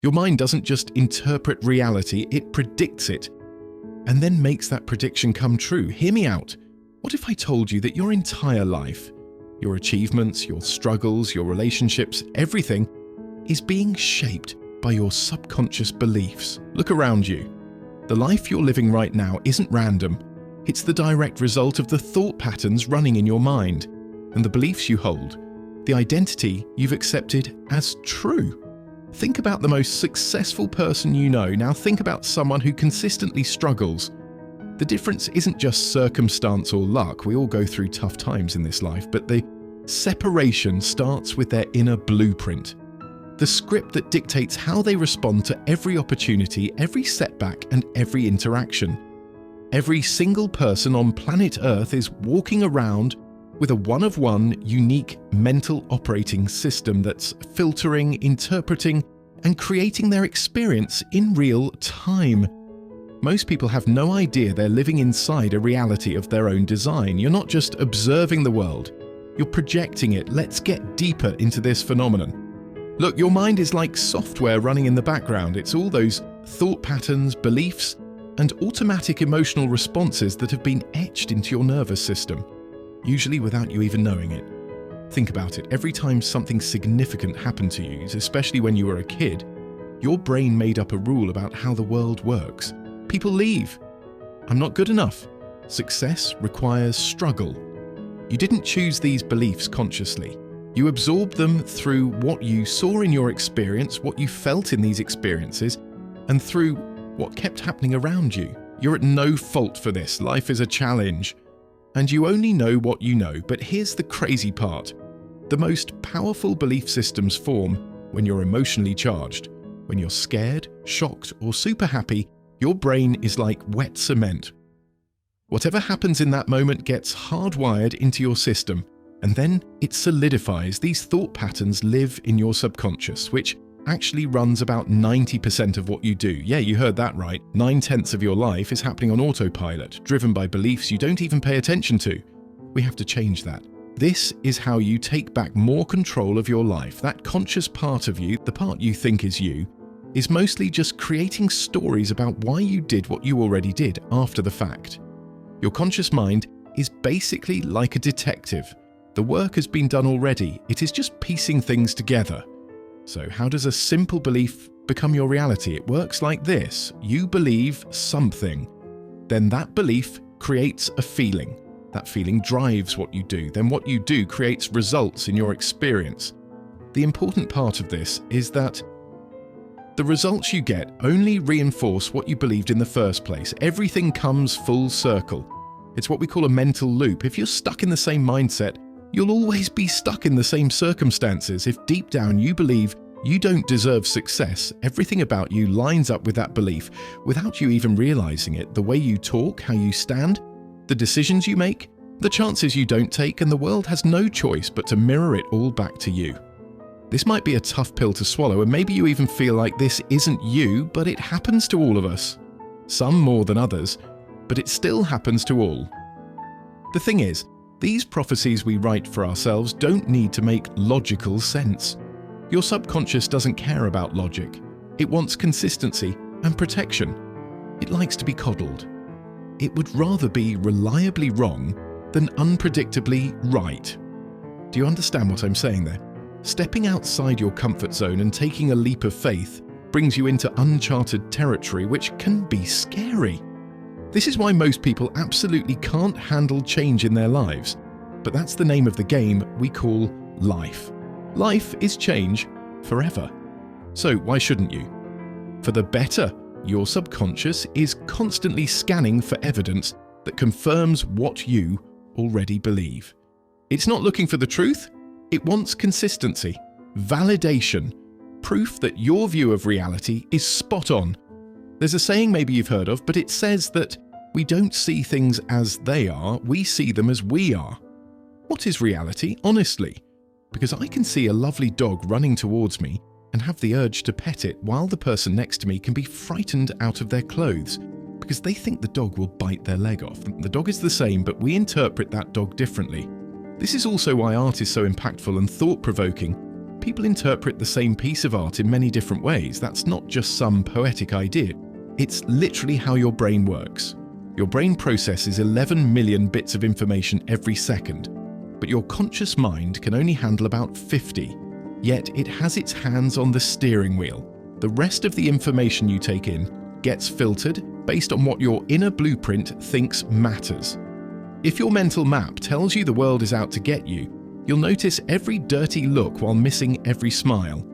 Your mind doesn't just interpret reality, it predicts it, and then makes that prediction come true. Hear me out. What if I told you that your entire life, your achievements, your struggles, your relationships, everything is being shaped by your subconscious beliefs? Look around you. The life you're living right now isn't random. It's the direct result of the thought patterns running in your mind and the beliefs you hold, the identity you've accepted as true. Think about the most successful person you know. Now think about someone who consistently struggles. The difference isn't just circumstance or luck. We all go through tough times in this life, but the separation starts with their inner blueprint. The script that dictates how they respond to every opportunity, every setback, and every interaction. Every single person on planet Earth is walking around with a one-of-one unique mental operating system that's filtering, interpreting, and creating their experience in real time. Most people have no idea they're living inside a reality of their own design. You're not just observing the world, you're projecting it. Let's get deeper into this phenomenon. Look, your mind is like software running in the background. It's all those thought patterns, beliefs, and automatic emotional responses that have been etched into your nervous system, usually without you even knowing it. Think about it. Every time something significant happened to you, especially when you were a kid, your brain made up a rule about how the world works. People leave. I'm not good enough. Success requires struggle. You didn't choose these beliefs consciously. You absorbed them through what you saw in your experience, what you felt in these experiences, and through what kept happening around you. You're at no fault for this. Life is a challenge. And you only know what you know. But here's the crazy part. The most powerful belief systems form when you're emotionally charged. When you're scared, shocked, or super happy, your brain is like wet cement. Whatever happens in that moment gets hardwired into your system, and then it solidifies. These thought patterns live in your subconscious, which actually runs about 90% of what you do. Yeah, you heard that right. 9/10 of your life is happening on autopilot, driven by beliefs you don't even pay attention to. We have to change that. This is how you take back more control of your life. That conscious part of you, the part you think is you, is mostly just creating stories about why you did what you already did after the fact. Your conscious mind is basically like a detective. The work has been done already. It is just piecing things together. So how does a simple belief become your reality? It works like this. You believe something. Then that belief creates a feeling. That feeling drives what you do. Then what you do creates results in your experience. The important part of this is that the results you get only reinforce what you believed in the first place. Everything comes full circle. It's what we call a mental loop. If you're stuck in the same mindset, you'll always be stuck in the same circumstances. If deep down you believe you don't deserve success, everything about you lines up with that belief without you even realizing it. The way you talk, how you stand, the decisions you make, the chances you don't take, and the world has no choice but to mirror it all back to you. This might be a tough pill to swallow, and maybe you even feel like this isn't you, but it happens to all of us. Some more than others, but it still happens to all. The thing is, these prophecies we write for ourselves don't need to make logical sense. Your subconscious doesn't care about logic. It wants consistency and protection. It likes to be coddled. It would rather be reliably wrong than unpredictably right. Do you understand what I'm saying there? Stepping outside your comfort zone and taking a leap of faith brings you into uncharted territory, which can be scary. This is why most people absolutely can't handle change in their lives. But that's the name of the game we call life. Life is change forever. So why shouldn't you? For the better, your subconscious is constantly scanning for evidence that confirms what you already believe. It's not looking for the truth. It wants consistency, validation, proof that your view of reality is spot on. There's a saying maybe you've heard of, but it says that we don't see things as they are, we see them as we are. What is reality, honestly? Because I can see a lovely dog running towards me and have the urge to pet it, while the person next to me can be frightened out of their clothes because they think the dog will bite their leg off. The dog is the same, but we interpret that dog differently. This is also why art is so impactful and thought-provoking. People interpret the same piece of art in many different ways. That's not just some poetic idea. It's literally how your brain works. Your brain processes 11 million bits of information every second, but your conscious mind can only handle about 50. Yet it has its hands on the steering wheel. The rest of the information you take in gets filtered based on what your inner blueprint thinks matters. If your mental map tells you the world is out to get you, you'll notice every dirty look while missing every smile.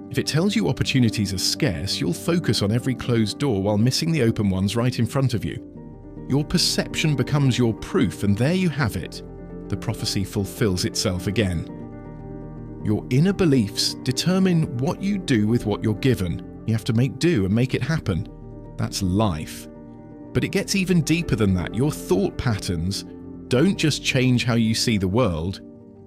If it tells you opportunities are scarce, you'll focus on every closed door while missing the open ones right in front of you. Your perception becomes your proof, and there you have it. The prophecy fulfills itself again. Your inner beliefs determine what you do with what you're given. You have to make do and make it happen. That's life. But it gets even deeper than that. Your thought patterns don't just change how you see the world,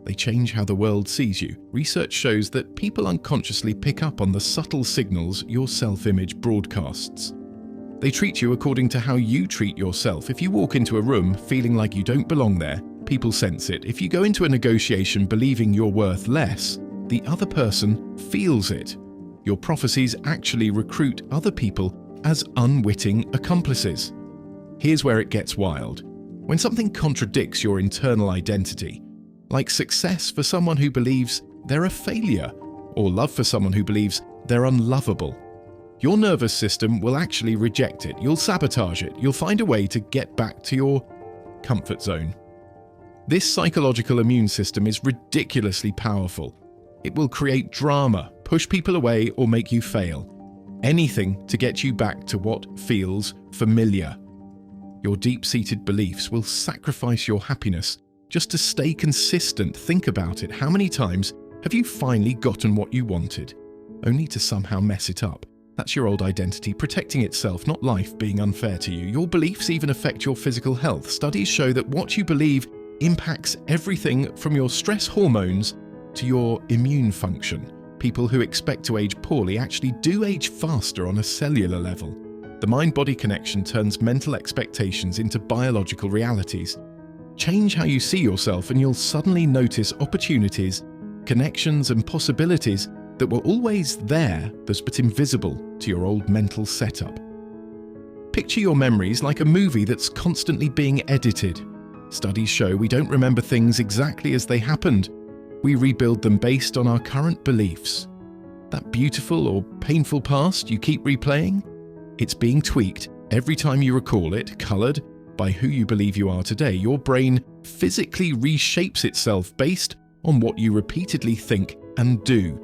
they change how the world sees you. Research shows that people unconsciously pick up on the subtle signals your self-image broadcasts. They treat you according to how you treat yourself. If you walk into a room feeling like you don't belong there, people sense it. If you go into a negotiation believing you're worth less, the other person feels it. Your prophecies actually recruit other people as unwitting accomplices. Here's where it gets wild. When something contradicts your internal identity, like success for someone who believes they're a failure, or love for someone who believes they're unlovable, your nervous system will actually reject it. You'll sabotage it. You'll find a way to get back to your comfort zone. This psychological immune system is ridiculously powerful. It will create drama, push people away, or make you fail. Anything to get you back to what feels familiar. Your deep-seated beliefs will sacrifice your happiness just to stay consistent. Think about it. How many times have you finally gotten what you wanted, only to somehow mess it up? That's your old identity protecting itself, not life being unfair to you. Your beliefs even affect your physical health. Studies show that what you believe impacts everything from your stress hormones to your immune function. People who expect to age poorly actually do age faster on a cellular level. The mind-body connection turns mental expectations into biological realities. Change how you see yourself and you'll suddenly notice opportunities, connections and possibilities that were always there but invisible to your old mental setup. Picture your memories like a movie that's constantly being edited. Studies show we don't remember things exactly as they happened. We rebuild them based on our current beliefs. That beautiful or painful past you keep replaying, it's being tweaked every time you recall it, colored by who you believe you are today. Your brain physically reshapes itself based on what you repeatedly think and do.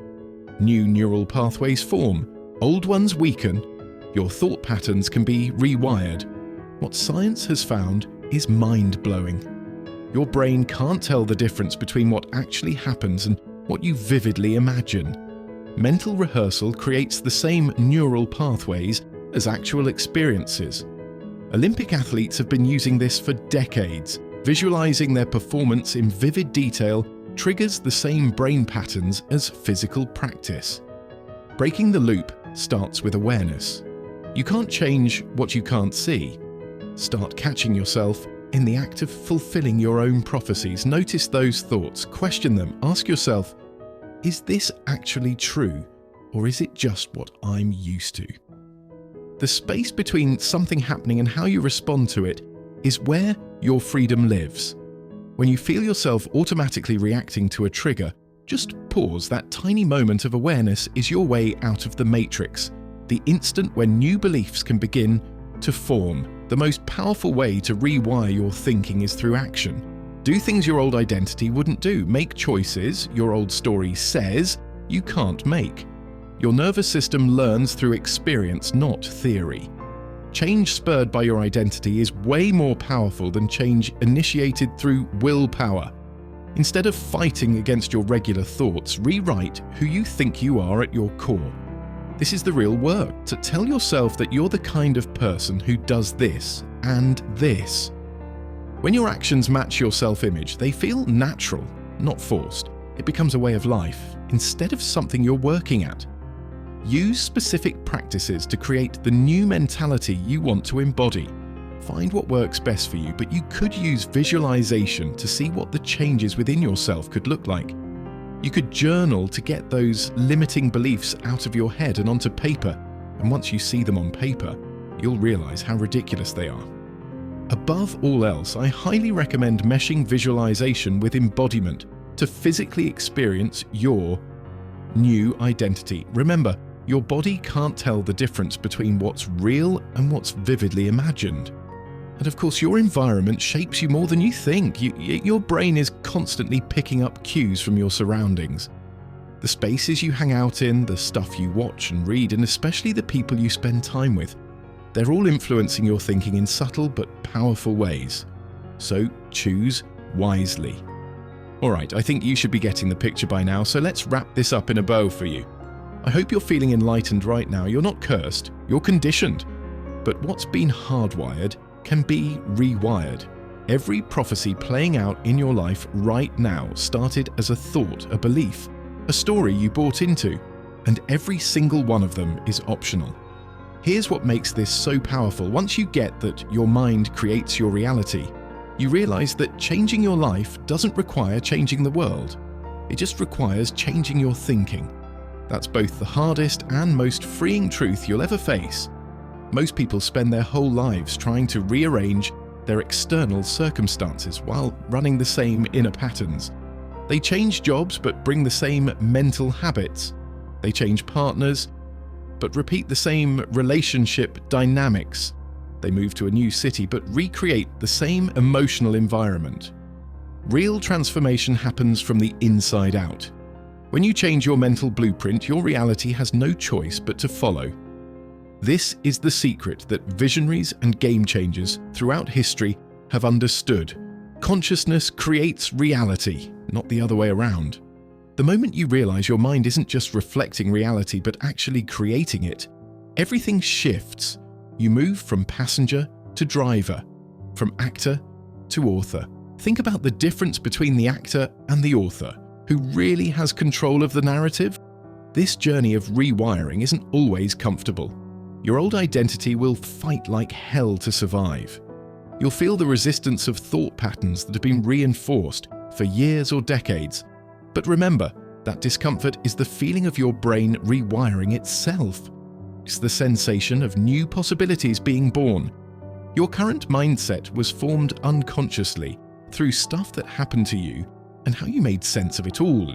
New neural pathways form, old ones weaken, your thought patterns can be rewired. What science has found is mind-blowing. Your brain can't tell the difference between what actually happens and what you vividly imagine. Mental rehearsal creates the same neural pathways as actual experiences. Olympic athletes have been using this for decades. Visualizing their performance in vivid detail triggers the same brain patterns as physical practice. Breaking the loop starts with awareness. You can't change what you can't see. Start catching yourself in the act of fulfilling your own prophecies. Notice those thoughts, question them, ask yourself, is this actually true, or is it just what I'm used to? The space between something happening and how you respond to it is where your freedom lives. When you feel yourself automatically reacting to a trigger, just pause. That tiny moment of awareness is your way out of the matrix, the instant when new beliefs can begin to form. The most powerful way to rewire your thinking is through action. Do things your old identity wouldn't do. Make choices your old story says you can't make. Your nervous system learns through experience, not theory. Change spurred by your identity is way more powerful than change initiated through willpower. Instead of fighting against your regular thoughts, rewrite who you think you are at your core. This is the real work, to tell yourself that you're the kind of person who does this and this. When your actions match your self-image, they feel natural, not forced. It becomes a way of life, instead of something you're working at. Use specific practices to create the new mentality you want to embody. Find what works best for you, but you could use visualization to see what the changes within yourself could look like. You could journal to get those limiting beliefs out of your head and onto paper, and once you see them on paper, you'll realize how ridiculous they are. Above all else, I highly recommend meshing visualization with embodiment to physically experience your new identity. Remember, your body can't tell the difference between what's real and what's vividly imagined. And of course, your environment shapes you more than you think. Your brain is constantly picking up cues from your surroundings. The spaces you hang out in, the stuff you watch and read, and especially the people you spend time with, they're all influencing your thinking in subtle but powerful ways. So choose wisely. Alright, I think you should be getting the picture by now, so let's wrap this up in a bow for you. I hope you're feeling enlightened right now. You're not cursed, you're conditioned. But what's been hardwired can be rewired. Every prophecy playing out in your life right now started as a thought, a belief, a story you bought into, and every single one of them is optional. Here's what makes this so powerful. Once you get that your mind creates your reality, you realize that changing your life doesn't require changing the world. It just requires changing your thinking. That's both the hardest and most freeing truth you'll ever face. Most people spend their whole lives trying to rearrange their external circumstances while running the same inner patterns. They change jobs but bring the same mental habits. They change partners but repeat the same relationship dynamics. They move to a new city but recreate the same emotional environment. Real transformation happens from the inside out. When you change your mental blueprint, your reality has no choice but to follow. This is the secret that visionaries and game changers throughout history have understood. Consciousness creates reality, not the other way around. The moment you realize your mind isn't just reflecting reality but actually creating it, everything shifts. You move from passenger to driver, from actor to author. Think about the difference between the actor and the author. Who really has control of the narrative? This journey of rewiring isn't always comfortable. Your old identity will fight like hell to survive. You'll feel the resistance of thought patterns that have been reinforced for years or decades. But remember, that discomfort is the feeling of your brain rewiring itself. It's the sensation of new possibilities being born. Your current mindset was formed unconsciously through stuff that happened to you and how you made sense of it all.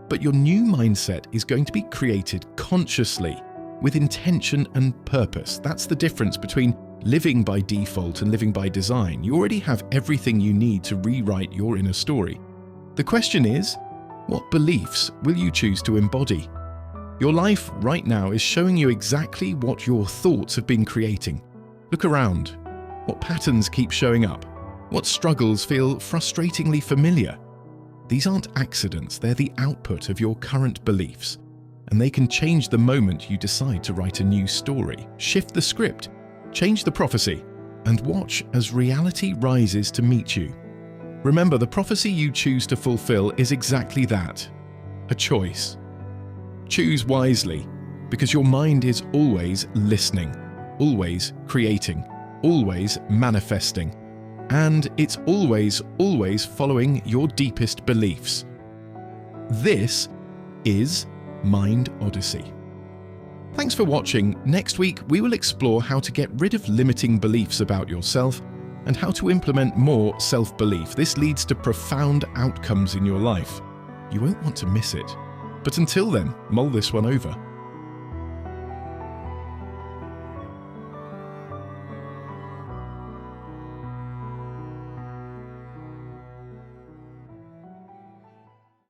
But your new mindset is going to be created consciously, with intention and purpose. That's the difference between living by default and living by design. You already have everything you need to rewrite your inner story. The question is, what beliefs will you choose to embody? Your life right now is showing you exactly what your thoughts have been creating. Look around. What patterns keep showing up? What struggles feel frustratingly familiar? These aren't accidents, they're the output of your current beliefs. And they can change the moment you decide to write a new story. Shift the script, change the prophecy, and watch as reality rises to meet you. Remember, the prophecy you choose to fulfill is exactly that, a choice. Choose wisely, because your mind is always listening, always creating, always manifesting, and it's always following your deepest beliefs. This is Mind Odyssey. Thanks for watching. Next week, we will explore how to get rid of limiting beliefs about yourself and how to implement more self-belief. This leads to profound outcomes in your life. You won't want to miss it. But until then, mull this one over.